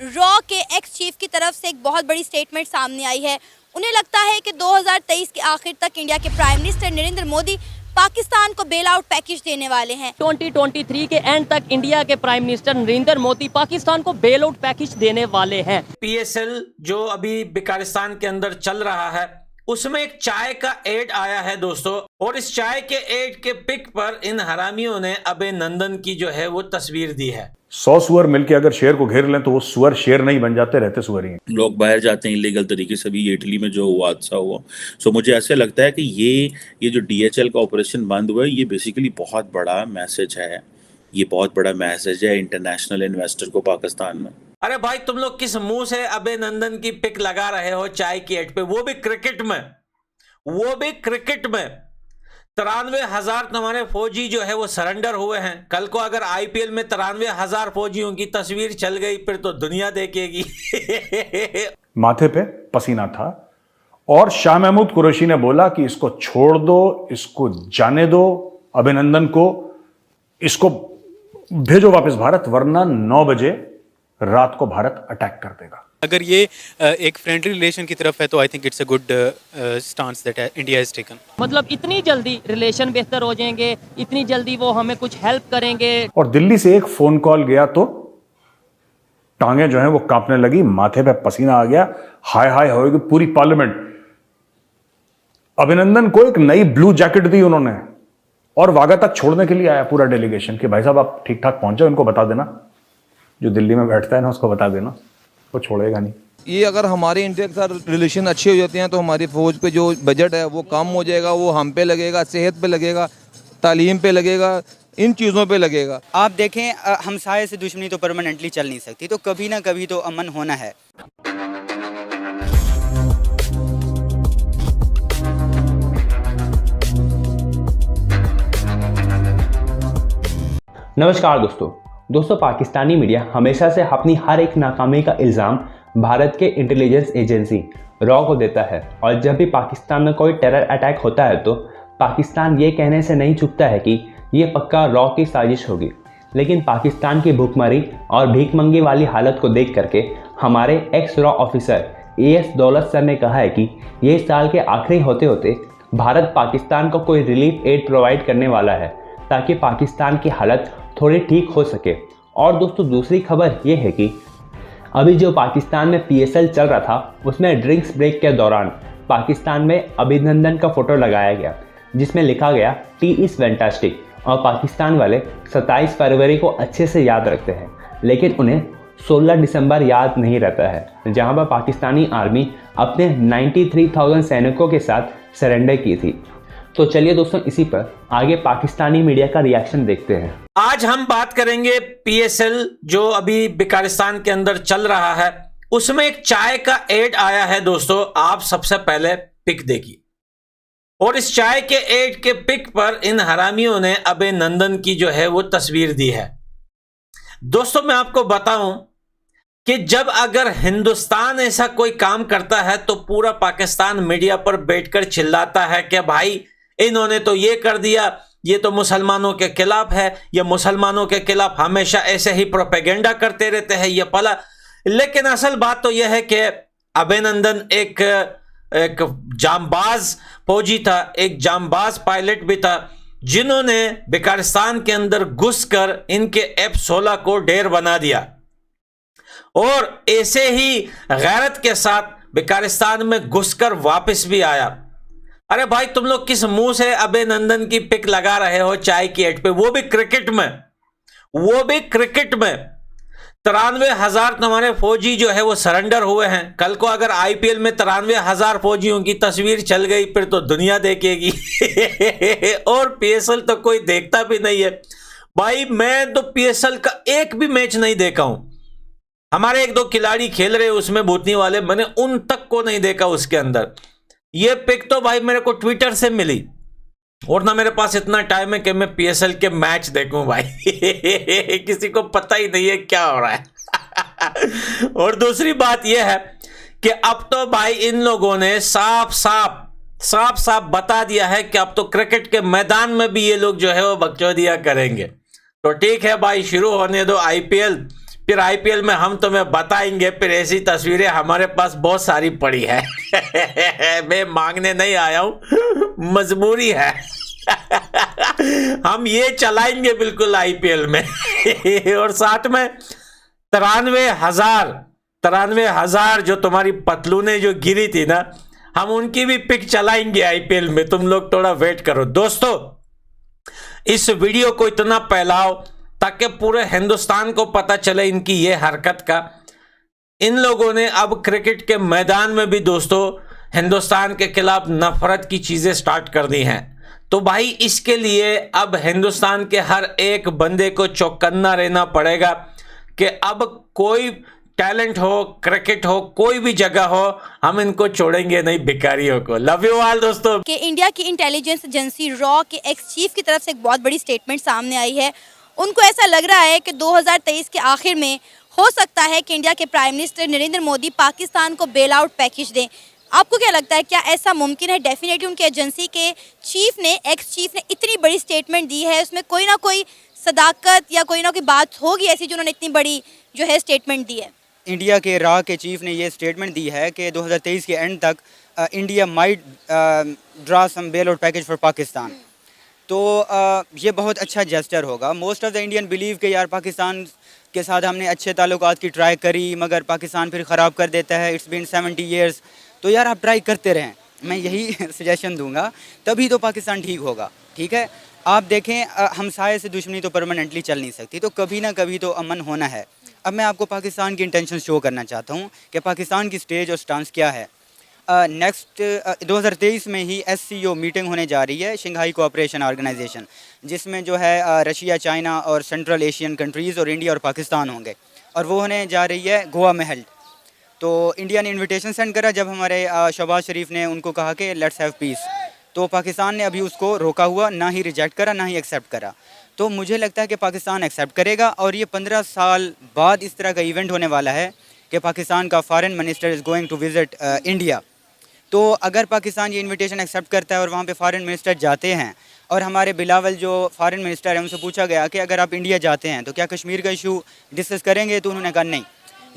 Raw के ex chief की तरफ से एक बहुत बड़ी स्टेटमेंट सामने आई है। उन्हें लगता है कि 2023 के आखिर तक इंडिया के प्राइम मिनिस्टर नरेंद्र मोदी पाकिस्तान को बेल आउट पैकेज देने वाले हैं। 2023 के एंड तक इंडिया के प्राइम मिनिस्टर नरेंद्र मोदी पाकिस्तान को बेल आउट पैकेज देने वाले हैं। पीएसएल जो अभी बेकारिस्तान के अंदर चल रहा है उसमें एक चाय का एड आया है दोस्तों, और इस चाय के एड के पिक पर इन हरामियों ने अभय नंदन की जो है वो तस्वीर दी है। 100 सुअर मिलके अगर शेर को घेर लें तो वो सुअर शेर नहीं बन जाते, रहते सुअर ही। लोग बाहर जाते हैं इलीगल तरीके से। भी इटली में जो हुआ हादसा हुआ, सो मुझे ऐसे लगता है कि ये जो डीएचएल का ऑपरेशन बंद हुआ है, ये बेसिकली बहुत बड़ा मैसेज है। ये बहुत बड़ा मैसेज है इंटरनेशनल इन्वेस्टर को पाकिस्तान में। अरे भाई तुम लोग किस मुंह से अभय नंदन की पिक लगा रहे हो चाय की एड पे, वो भी क्रिकेट में, वो भी क्रिकेट में। 93,000 तुम्हारे फौजी जो है वो सरेंडर हुए हैं। कल को अगर आईपीएल में 93,000 फौजियों की तस्वीर चल गई फिर तो दुनिया देखेगी। माथे पे पसीना था और शाह महमूद कुरैशी ने बोला कि इसको छोड़ दो, इसको जाने दो, अभिनंदन को, इसको भेजो वापस भारत, वरना 9 बजे रात को भारत अटैक कर देगा। अगर ये एक फ्रेंडली रिलेशन की तरफ है तो I think it's a good stance that India has taken. मतलब इतनी जल्दी रिलेशन बेहतर हो जाएंगे, इतनी जल्दी वो हमें कुछ हेल्प करेंगे। और दिल्ली से एक फोन कॉल गया तो टांगे जो हैं वो कांपने लगी, माथे पे पसीना आ गया, हाय हाय होगी पूरी पार्लियामेंट। अभिनंदन को एक नई ब्लू जैकेट दी उन्होंने और वाघा तक छोड़ने के लिए आया पूरा डेलीगेशन कि भाई साहब आप ठीक ठाक पहुंचे, उनको बता देना, जो दिल्ली में बैठता है ना उसको बता देना, वो छोड़ेगा नहीं। ये अगर हमारे इंडिया के साथ रिलेशन अच्छे हो जाते हैं तो हमारी फौज पे जो बजट है वो कम हो जाएगा, वो हम पे लगेगा, सेहत पे लगेगा, तालीम पे लगेगा, इन चीज़ों पे लगेगा। आप देखें हमसाये से दुश्मनी तो परमानेंटली चल नहीं सकती, तो कभी ना कभी तो अमन होना है। नमस्कार दोस्तों, पाकिस्तानी मीडिया हमेशा से अपनी हर एक नाकामी का इल्ज़ाम भारत के इंटेलिजेंस एजेंसी रॉ को देता है, और जब भी पाकिस्तान में कोई टेरर अटैक होता है तो पाकिस्तान ये कहने से नहीं चूकता है कि ये पक्का रॉ की साजिश होगी। लेकिन पाकिस्तान की भूखमरी और भीखमंगी वाली हालत को देख करके हमारे एक्स रॉ ऑफिसर AS दौलत सर ने कहा है कि ये साल के आखिरी होते होते भारत पाकिस्तान को कोई रिलीफ एड प्रोवाइड करने वाला है ताकि पाकिस्तान की हालत थोड़ी ठीक हो सके। और दोस्तों दूसरी खबर ये है कि अभी जो पाकिस्तान में PSL चल रहा था उसमें ड्रिंक्स ब्रेक के दौरान पाकिस्तान में अभिनंदन का फोटो लगाया गया जिसमें लिखा गया टी इज़ फैंटास्टिक, और पाकिस्तान वाले 27 फरवरी को अच्छे से याद रखते हैं, लेकिन उन्हें 16 दिसंबर याद नहीं रहता है जहां पर पाकिस्तानी आर्मी अपने 93,000 सैनिकों के साथ सरेंडर की थी। तो चलिए दोस्तों इसी पर आगे पाकिस्तानी मीडिया का रिएक्शन देखते हैं। आज हम बात करेंगे PSL जो अभी बेकारिस्तान के अंदर चल रहा है, उसमें एक चाय का एड आया है दोस्तों। आप सबसे पहले पिक देखिए, और इस चाय के एड के पिक पर इन हरामियों ने अभय नंदन की जो है वो तस्वीर दी है। दोस्तों मैं आपको बताऊं कि जब अगर हिंदुस्तान ऐसा कोई काम करता है तो पूरा पाकिस्तान मीडिया पर बैठकर चिल्लाता है कि भाई इन्होंने तो ये कर दिया, ये तो मुसलमानों के खिलाफ है, ये मुसलमानों के खिलाफ हमेशा ऐसे ही प्रोपेगेंडा करते रहते हैं, ये पला। लेकिन असल बात तो यह है कि अभय नंदन एक जांबाज फौजी था, एक जांबाज पायलट भी था, जिन्होंने बेकारिस्तान के अंदर घुसकर इनके F-16 को ढेर बना दिया और ऐसे ही गैरत के साथ बेकारिस्तान में घुसकर वापस भी आया। अरे भाई तुम लोग किस मुंह से अभय नंदन की पिक लगा रहे हो चाय की एड पे, वो भी क्रिकेट में, वो भी क्रिकेट में। 93,000 तुम्हारे फौजी जो है वो सरेंडर हुए हैं। कल को अगर आईपीएल में 93,000 फौजियों की तस्वीर चल गई फिर तो दुनिया देखेगी। और PSL तो कोई देखता भी नहीं है भाई। मैं तो PSL का एक भी मैच नहीं देखा हूं। हमारे 1-2 खिलाड़ी खेल रहे उसमें भूतनी वाले, मैंने उन तक को नहीं देखा उसके अंदर। ये पिक तो भाई मेरे को ट्विटर से मिली, और ना मेरे पास इतना टाइम है कि मैं PSL के मैच देखूं भाई। किसी को पता ही नहीं है क्या हो रहा है। और दूसरी बात यह है कि अब तो भाई इन लोगों ने साफ साफ बता दिया है कि अब तो क्रिकेट के मैदान में भी ये लोग जो है वो बकचोदियां करेंगे। तो ठीक है भाई, शुरू होने दो IPL। फिर आईपीएल में हम तुम्हें बताएंगे। फिर ऐसी तस्वीरें हमारे पास बहुत सारी पड़ी है। मैं मांगने नहीं आया हूं, मजबूरी है। हम ये चलाएंगे बिल्कुल आईपीएल में। और साथ में 93,000 जो तुम्हारी पतलूने जो गिरी थी ना, हम उनकी भी पिक चलाएंगे आईपीएल में। तुम लोग थोड़ा वेट करो। दोस्तों, इस वीडियो को इतना फैलाओ ताकि पूरे हिंदुस्तान को पता चले इनकी ये हरकत का। इन लोगों ने अब क्रिकेट के मैदान में भी दोस्तों हिंदुस्तान के खिलाफ नफरत की चीजें स्टार्ट कर दी हैं। तो भाई इसके लिए अब हिंदुस्तान के हर एक बंदे को चौकन्ना रहना पड़ेगा कि अब कोई टैलेंट हो, क्रिकेट हो, कोई भी जगह हो, हम इनको छोड़ेंगे नहीं, भिखारियों को। लव यू ऑल दोस्तों। कि इंडिया की इंटेलिजेंस एजेंसी रॉ के एक्स चीफ की तरफ से एक बहुत बड़ी स्टेटमेंट सामने आई है। उनको ऐसा लग रहा है कि 2023 के आखिर में हो सकता है कि इंडिया के प्राइम मिनिस्टर नरेंद्र मोदी पाकिस्तान को बेल आउट पैकेज दें। आपको क्या लगता है, क्या ऐसा मुमकिन है? डेफिनेटली उनके एजेंसी के चीफ ने, एक्स चीफ ने इतनी बड़ी स्टेटमेंट दी है, उसमें कोई ना कोई सदाकत या कोई ना कोई बात होगी ऐसी जो उन्होंने इतनी बड़ी जो है स्टेटमेंट दी है। इंडिया के रॉ के चीफ ने ये स्टेटमेंट दी है कि 2023 के एंड तक India might draw some bail out package for Pakistan. तो ये बहुत अच्छा जेस्चर होगा। Most of the Indian believe कि यार पाकिस्तान के साथ हमने अच्छे ताल्लुकात की ट्राई करी, मगर पाकिस्तान फिर ख़राब कर देता है। It's been 70 years. तो यार आप ट्राई करते रहें, मैं यही सजेशन दूंगा, तभी तो पाकिस्तान ठीक होगा। ठीक है, आप देखें, हमसाये से दुश्मनी तो परमानेंटली चल नहीं सकती, तो कभी ना कभी तो अमन होना है। अब मैं आपको पाकिस्तान की इंटेंशन शो करना चाहता हूँ कि पाकिस्तान की स्टेज और स्टांस क्या है। नेक्स्ट 2023 में ही SCO मीटिंग होने जा रही है, शंघाई कोऑपरेशन ऑर्गेनाइजेशन, जिसमें जो है रशिया, चाइना और सेंट्रल एशियन कंट्रीज़ और इंडिया और पाकिस्तान होंगे, और वो होने जा रही है गोवा में हेल्ड। तो इंडिया ने इनविटेशन सेंड करा जब हमारे शहबाज शरीफ ने उनको कहा कि लेट्स हैव पीस। तो पाकिस्तान ने अभी उसको रोका हुआ, ना ही रिजेक्ट करा ना ही एक्सेप्ट करा। तो मुझे लगता है कि पाकिस्तान एक्सेप्ट करेगा, और ये 15 साल बाद इस तरह का इवेंट होने वाला है कि पाकिस्तान का foreign minister is going to visit India. तो अगर पाकिस्तान ये इनविटेशन एक्सेप्ट करता है और वहाँ पे फॉरेन मिनिस्टर जाते हैं, और हमारे बिलावल जो फॉरेन मिनिस्टर हैं उनसे पूछा गया कि अगर आप इंडिया जाते हैं तो क्या कश्मीर का इशू डिस्कस करेंगे, तो उन्होंने कहा नहीं,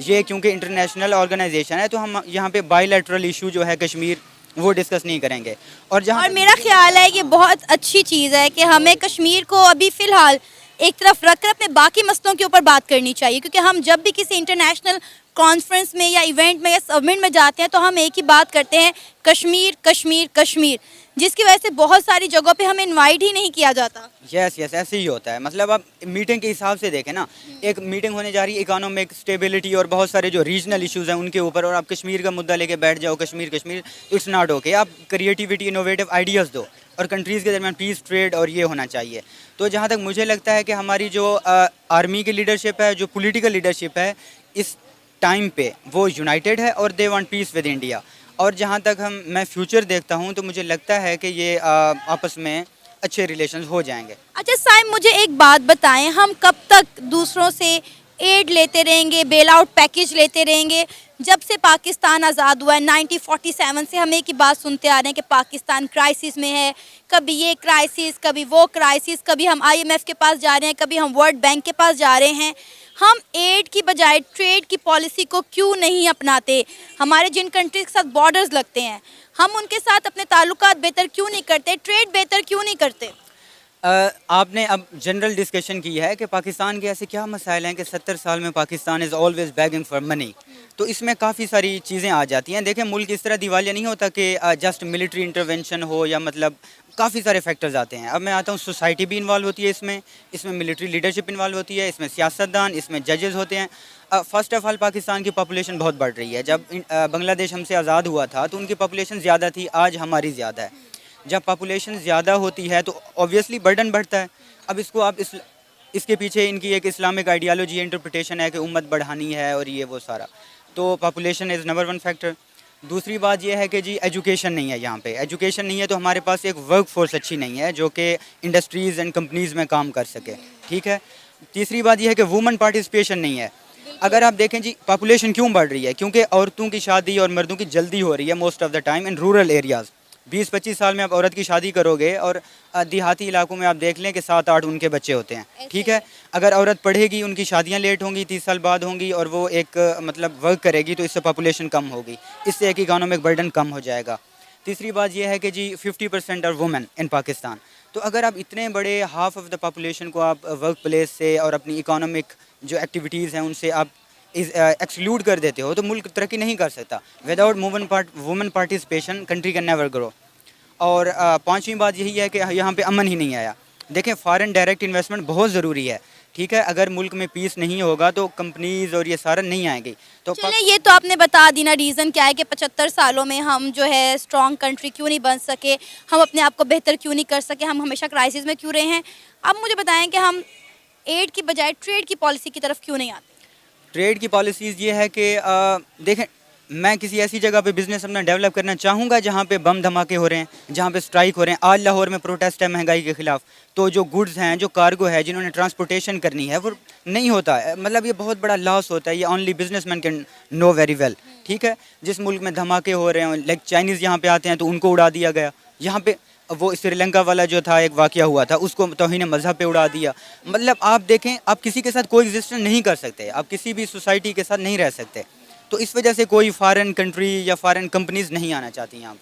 ये क्योंकि इंटरनेशनल ऑर्गेनाइजेशन है तो हम यहाँ पे बायलैटरल इशू जो है कश्मीर वो डिस्कस नहीं करेंगे। और जहाँ मेरा ख्याल है ये बहुत अच्छी चीज़ है कि हमें कश्मीर को अभी फ़िलहाल एक तरफ रख कर अपने बाकी मसलों के ऊपर बात करनी चाहिए, क्योंकि हम जब भी किसी इंटरनेशनल कॉन्फ्रेंस में या इवेंट में या समिट में जाते हैं तो हम एक ही बात करते हैं, कश्मीर कश्मीर कश्मीर, जिसकी वजह से बहुत सारी जगहों पे हमें इनवाइट ही नहीं किया जाता। यस ऐसे ही होता है। मतलब आप मीटिंग के हिसाब से देखें ना, एक मीटिंग होने जा रही है इकोनॉमिक स्टेबिलिटी और बहुत सारे जो रीजनल इश्यूज़ हैं उनके ऊपर, और आप कश्मीर का मुद्दा लेके बैठ जाओ, Kashmir Kashmir, it's not okay. आप क्रिएटिविटी, इनोवेटिव आइडियाज़ दो, और कंट्रीज़ के दरमियान पीस, ट्रेड और ये होना चाहिए। तो जहाँ तक मुझे लगता है कि हमारी जो आर्मी की लीडरशिप है, जो पॉलिटिकल लीडरशिप है, इस टाइम पे वो यूनाइटेड है और they want peace with India. और जहाँ तक मैं फ्यूचर देखता हूँ तो मुझे लगता है कि ये आपस में अच्छे रिलेशंस हो जाएंगे। अच्छा साइम, मुझे एक बात बताएं, हम कब तक दूसरों से एड लेते रहेंगे, बेल आउट पैकेज लेते रहेंगे? जब से पाकिस्तान आज़ाद हुआ है 1947 से हम एक ही बात सुनते आ रहे हैं कि पाकिस्तान क्राइसिस में है, कभी ये क्राइसिस, कभी वो क्राइसिस, कभी हम IMF के पास जा रहे हैं, कभी हम वर्ल्ड बैंक के पास जा रहे हैं। हम एड की बजाय ट्रेड की पॉलिसी को क्यों नहीं अपनाते? हमारे जिन कंट्रीज के साथ बॉर्डर्स लगते हैं, हम उनके साथ अपने ताल्लुकात बेहतर क्यों नहीं करते, ट्रेड बेहतर क्यों नहीं करते? आपने अब जनरल डिस्कशन की है कि पाकिस्तान के ऐसे क्या मसाइल हैं कि 70 साल में Pakistan is always bagging for money. तो इसमें काफ़ी सारी चीज़ें आ जाती हैं। देखें, मुल्क इस तरह दिवालिया नहीं होता कि जस्ट मिलिट्री इंटरवेंशन हो, या मतलब काफ़ी सारे फैक्टर्स आते हैं। अब मैं आता हूँ, सोसाइटी भी इन्वॉल्व होती है इसमें मिलिट्री लीडरशिप इन्वॉल्व होती है, इसमें सियासतदान, इसमें जजेस होते हैं। फ़र्स्ट ऑफ़ ऑल पाकिस्तान की पॉपुलेशन बहुत बढ़ रही है। जब बांग्लादेश हमसे आज़ाद हुआ था तो उनकी पॉपुलेशन ज़्यादा थी, आज हमारी ज़्यादा है। जब पॉपुलेशन ज़्यादा होती है तो ऑब्वियसली बर्डन बढ़ता है। अब इसको आप इसके पीछे इनकी एक इस्लामिक आइडियालॉजी, इंटरप्रिटेशन है कि उम्मत बढ़ानी है और ये वो सारा। तो पॉपुलेशन इज़ नंबर 1 फैक्टर। दूसरी बात यह है कि जी एजुकेशन नहीं है, यहाँ पे एजुकेशन नहीं है तो हमारे पास एक वर्क फोर्स अच्छी नहीं है जो कि इंडस्ट्रीज़ एंड कंपनीज़ में काम कर सके। ठीक है। तीसरी बात यह है कि वुमेन पार्टिसिपेशन नहीं है। अगर आप देखें जी, पॉपुलेशन क्यों बढ़ रही है? क्योंकि औरतों की शादी और मर्दों की जल्दी हो रही है most of the time in rural areas. 20-25 साल में आप औरत की शादी करोगे और देहाती इलाकों में आप देख लें कि 7-8 उनके बच्चे होते हैं, ठीक है। अगर औरत पढ़ेगी, उनकी शादियां लेट होंगी, 30 साल बाद होंगी, और वो एक मतलब वर्क करेगी, तो इससे पॉपुलेशन कम होगी, इससे एक इकोनॉमिक बर्डन कम हो जाएगा। तीसरी बात यह है कि जी 50% आर वुमेन इन पाकिस्तान। तो अगर आप इतने बड़े हाफ ऑफ द पॉपुलेशन को आप वर्क प्लेस से और अपनी इकोनॉमिक जो एक्टिविटीज़ हैं उनसे आप एक्सक्लूड कर देते हो, तो मुल्क तरक्की नहीं कर सकता। Without women participation country can never grow. और पांचवी बात यही है कि यहाँ पे अमन ही नहीं आया। देखें, फॉरेन डायरेक्ट इन्वेस्टमेंट बहुत ज़रूरी है, ठीक है। अगर मुल्क में पीस नहीं होगा तो कंपनीज और ये सारा नहीं आएंगी। तो चलिए, ये तो आपने बता दी ना रीज़न क्या है कि 75 सालों में हम जो है स्ट्रॉन्ग कंट्री क्यों नहीं बन सके, हम अपने आप को बेहतर क्यों नहीं कर सके, हम हमेशा क्राइसिस में क्यों रहे हैं। अब मुझे बताएं कि हम एड की बजाय ट्रेड की पॉलिसी की तरफ क्यों नहीं आते। ट्रेड की पॉलिसीज़ ये है कि देखें, मैं किसी ऐसी जगह पे बिज़नेस अपना डेवलप करना चाहूँगा जहाँ पे बम धमाके हो रहे हैं, जहाँ पे स्ट्राइक हो रहे हैं। आज लाहौर में प्रोटेस्ट है महंगाई के ख़िलाफ़, तो जो गुड्स हैं, जो कार्गो है, जिन्होंने ट्रांसपोर्टेशन करनी है, वो नहीं होता है। मतलब ये बहुत बड़ा लॉस होता है। ये only businessman can know very well, ठीक है। जिस मुल्क में धमाके हो रहे हैं, लाइक चाइनीज़ यहाँ पे आते हैं तो उनको उड़ा दिया गया। यहाँ पे वो श्रीलंका वाला जो था, एक वाक़या हुआ था, उसको तौहीन मज़हब पे उड़ा दिया। मतलब आप देखें, आप किसी के साथ कोई एग्जिस्टेंस नहीं कर सकते, आप किसी भी सोसाइटी के साथ नहीं रह सकते। तो इस वजह से कोई फॉरेन कंट्री या फॉरेन कंपनीज नहीं आना चाहती यहाँ पे।